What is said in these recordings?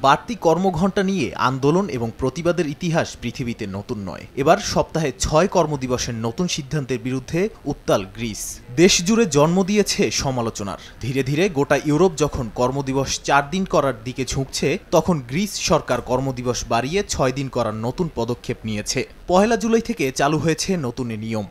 বাড়তি কর্মঘণ্টা নিয়ে আন্দোলন এবং প্রতিবাদের ইতিহাস পৃথিবীতে নতুন নয়। এবার সপ্তাহে ৬ কর্মদিবসের নতুন সিদ্ধান্তের বিরুদ্ধে উত্তাল গ্রিস। দেশ জুড়ে জন্ম দিয়েছে সমালোচনার। ধীরে ধীরে গোটা ইউরোপ যখন কর্মদিবস ৪ দিন করার দিকে ঝুঁকছে, তখন গ্রিস সরকার কর্মদিবস বাড়িয়ে ৬ দিন করার নতুন পদক্ষেপ নিয়েছে। ১ জুলাই থেকে চালু হয়েছে নতুন নিয়ম।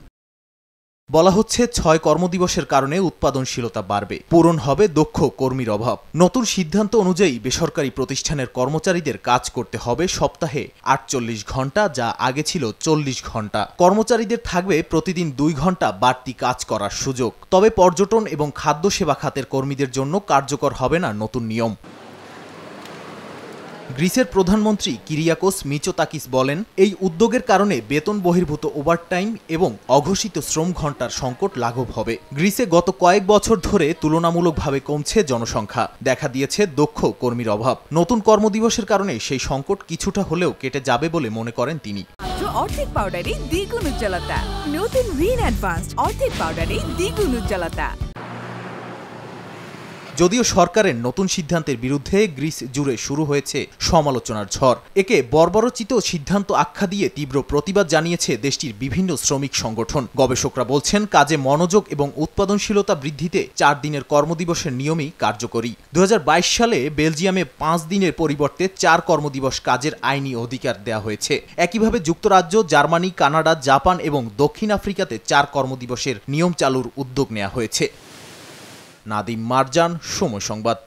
বলা হচ্ছে ৬ কর্মদিবসের কারণে উৎপাদনশীলতা বাড়বে, পূরণ হবে দক্ষ কর্মীর অভাব। নতুন সিদ্ধান্ত অনুযায়ী বেসরকারি প্রতিষ্ঠানের কর্মচারীদের কাজ করতে হবে সপ্তাহে ৪৮ ঘন্টা, যা আগে ছিল ৪০ ঘন্টা। কর্মচারীদের থাকবে প্রতিদিন ২ ঘন্টা বাড়তি কাজ করার সুযোগ। তবে পর্যটন এবং খাদ্য সেবা খাতের কর্মীদের জন্য কার্যকর হবে না নতুন নিয়ম। গ্রিসের প্রধানমন্ত্রী কিরিয়াকোস মিচোতাকিস বলেন, এই উদ্যোগের কারণে বেতন বহির্ভূত ওভারটাইম এবং অঘোষিত শ্রম ঘণ্টার সংকট লাঘব হবে। গ্রিসে গত কয়েক বছর ধরে তুলনামূলকভাবে কমছে জনসংখ্যা, দেখা দিয়েছে দক্ষ কর্মীর অভাব। নতুন কর্মদিবসের কারণে সেই সংকট কিছুটা হলেও কেটে যাবে বলে মনে করেন তিনি। অর্ধেক পাউডারে দ্বিগুণ উজ্জ্বলতা, নতুন রিন অ্যাডভান্সড অর্ধেক পাউডারে দ্বিগুণ উজ্জ্বলতা। যদিও সরকারের নতুন সিদ্ধান্তের বিরুদ্ধে গ্রিস জুড়ে শুরু হয়েছে সমালোচনার ঝড়। একে বর্বরোচিত সিদ্ধান্ত আখ্যা দিয়ে তীব্র প্রতিবাদ জানিয়েছে দেশটির বিভিন্ন শ্রমিক সংগঠন। গবেষকরা বলছেন, কাজে মনোযোগ এবং উৎপাদনশীলতা বৃদ্ধিতে ৪ দিনের কর্মদিবসের নিয়মই কার্যকরী। ২০২২ সালে বেলজিয়ামে ৫ দিনের পরিবর্তে ৪ কর্মদিবস কাজের আইনি অধিকার দেওয়া হয়েছে। একইভাবে যুক্তরাজ্য, জার্মানি, কানাডা, জাপান এবং দক্ষিণ আফ্রিকাতে ৪ কর্মদিবসের নিয়ম চালুর উদ্যোগ নেওয়া হয়েছে। নাদিম মারজান, সময় সংবাদ।